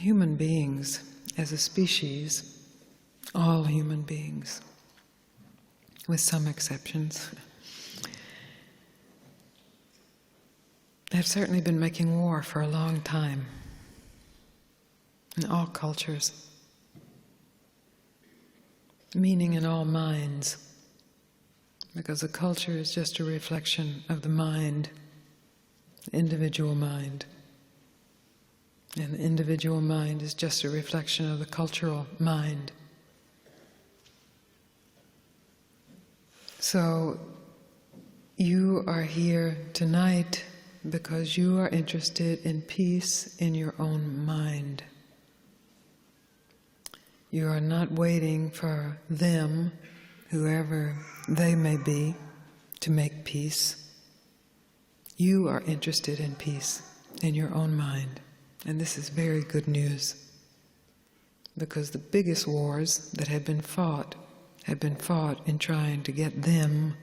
human beings as a species, all human beings, with some exceptions, have certainly been making war for a long time in all cultures, meaning in all minds, because a culture is just a reflection of the mind, the individual mind. And the individual mind is just a reflection of the cultural mind. So you are here tonight because you are interested in peace in your own mind. You are not waiting for them, whoever they may be, to make peace. You are interested in peace in your own mind. And this is very good news, because the biggest wars that have been fought in trying to get them,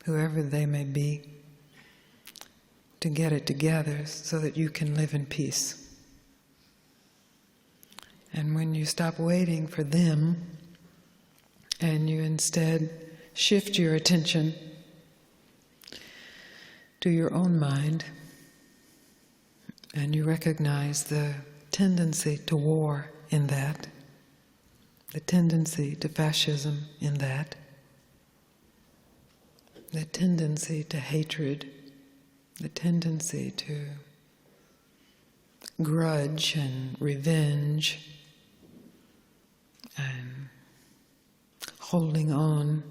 whoever they may be, to get it together so that you can live in peace. And when you stop waiting for them and you instead shift your attention to your own mind, and you recognize the tendency to war in that, the tendency to fascism in that, the tendency to hatred, the tendency to grudge and revenge and holding on,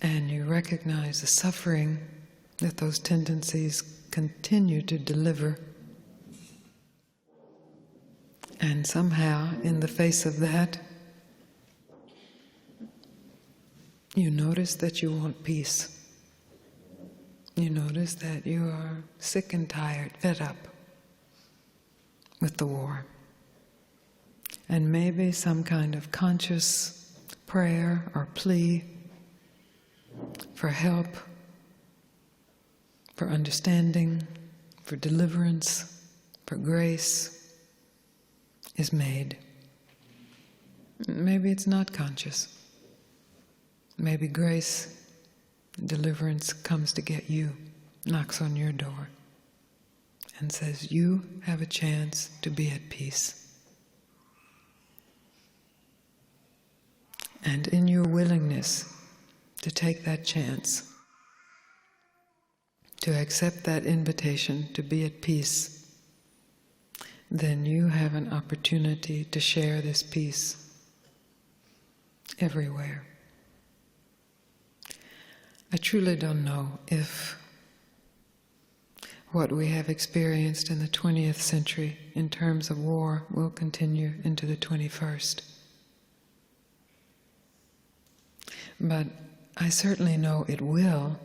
and you recognize the suffering that those tendencies continue to deliver. And somehow, in the face of that, you notice that you want peace. You notice that you are sick and tired, fed up with the war. And maybe some kind of conscious prayer or plea for help, for understanding, for deliverance, for grace is made. Maybe it's not conscious. Maybe grace, deliverance comes to get you, knocks on your door, and says, you have a chance to be at peace. And in your willingness to take that chance, to accept that invitation to be at peace, then you have an opportunity to share this peace everywhere. I truly don't know if what we have experienced in the 20th century in terms of war will continue into the 21st. But I certainly know it will,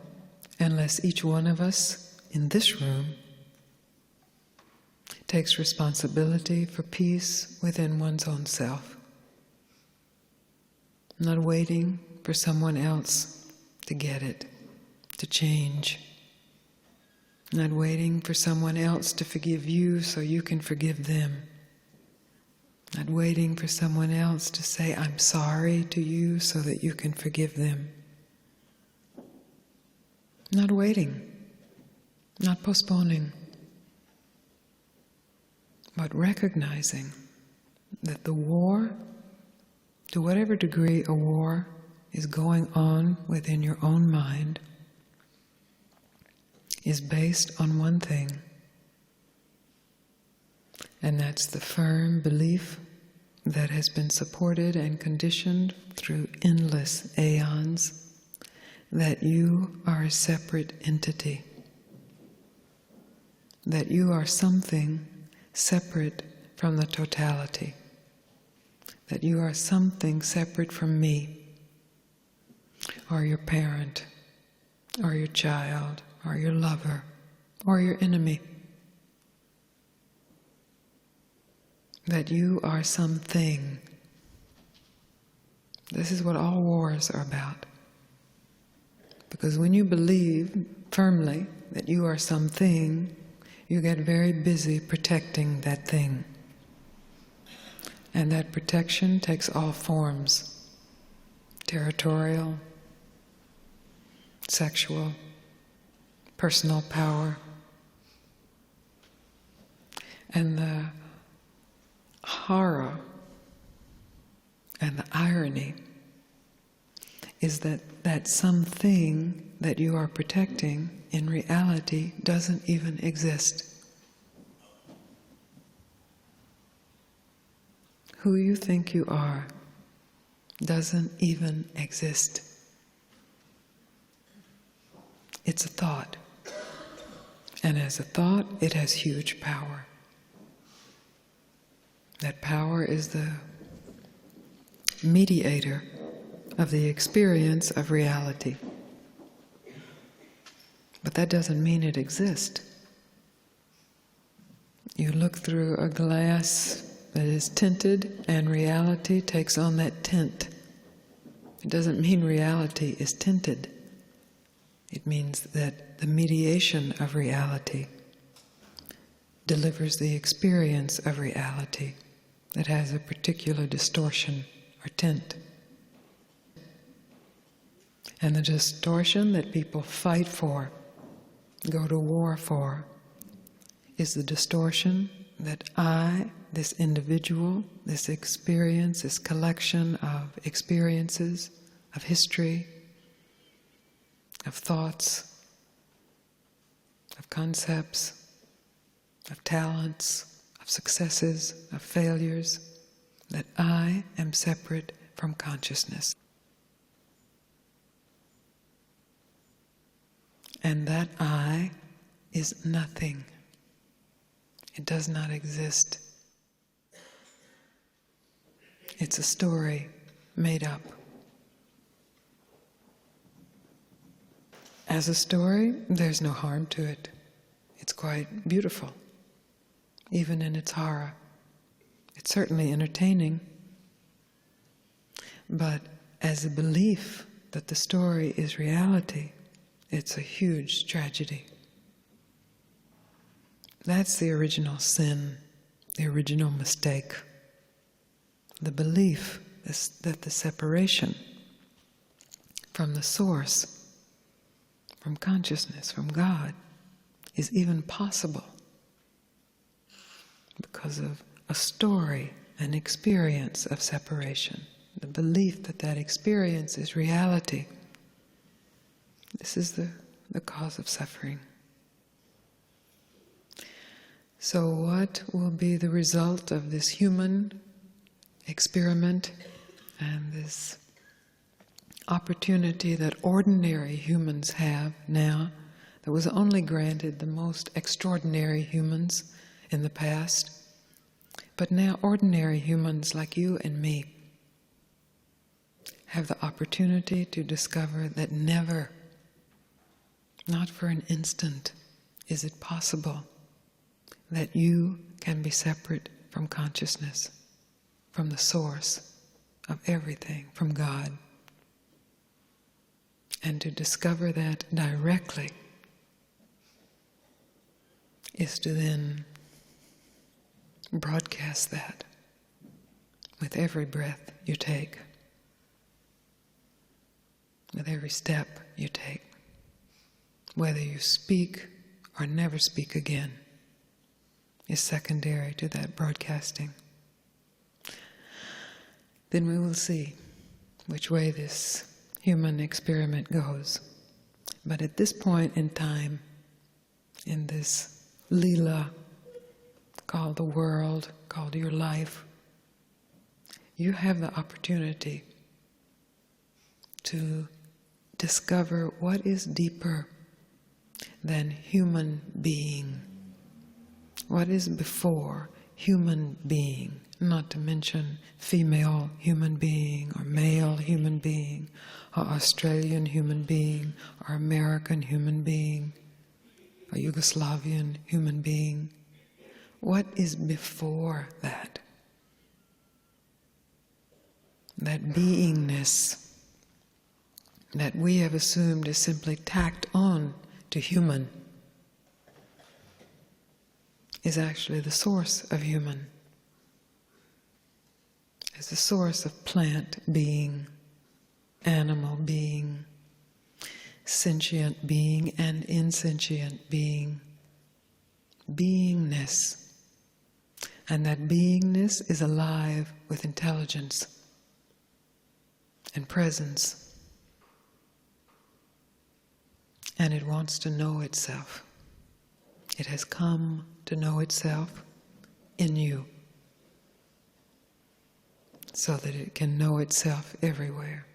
unless each one of us in this room takes responsibility for peace within one's own self. Not waiting for someone else to get it, to change. Not waiting for someone else to forgive you so you can forgive them. Not waiting for someone else to say, I'm sorry to you so that you can forgive them. Not waiting, not postponing, but recognizing that the war, to whatever degree a war is going on within your own mind, is based on one thing, and that's the firm belief that has been supported and conditioned through endless aeons that you are a separate entity, that you are something separate from the totality, that you are something separate from me, or your parent, or your child, or your lover, or your enemy. That you are something. This is what all wars are about. Because when you believe firmly that you are something, you get very busy protecting that thing. And that protection takes all forms: territorial, sexual, personal power. And the horror and the irony is that something that you are protecting in reality doesn't even exist. Who you think you are doesn't even exist. It's a thought. And as a thought, it has huge power. That power is the mediator of the experience of reality. But that doesn't mean it exists. You look through a glass that is tinted, and reality takes on that tint. It doesn't mean reality is tinted. It means that the mediation of reality delivers the experience of reality that has a particular distortion or tint. And the distortion that people fight for, go to war for, is the distortion that I, this individual, this experience, this collection of experiences, of history, of thoughts, of concepts, of talents, of successes, of failures, that I am separate from consciousness. And that I is nothing. It does not exist. It's a story made up. As a story, there's no harm to it. It's quite beautiful, even in its horror. It's certainly entertaining. But as a belief that the story is reality, it's a huge tragedy. That's the original sin, the original mistake. The belief is that the separation from the source, from consciousness, from God, is even possible because of a story, an experience of separation. The belief that that experience is reality. This is the cause of suffering. So what will be the result of this human experiment and this opportunity that ordinary humans have now, that was only granted the most extraordinary humans in the past, but now ordinary humans like you and me have the opportunity to discover that never, not for an instant, is it possible that you can be separate from consciousness, from the source of everything, from God. And to discover that directly is to then broadcast that with every breath you take, with every step you take, whether you speak or never speak again, is secondary to that broadcasting. Then we will see which way this human experiment goes. But at this point in time, in this Leela called the world, called your life, you have the opportunity to discover what is deeper than human being. What is before human being, not to mention female human being, or male human being, or Australian human being, or American human being, or Yugoslavian human being. What is before that? That beingness that we have assumed is simply tacked on to human. is actually the source of human, is the source of plant being, animal being, sentient being and insentient being, beingness. And that beingness is alive with intelligence and presence. And it wants to know itself. It has come to know itself in you, so that it can know itself everywhere.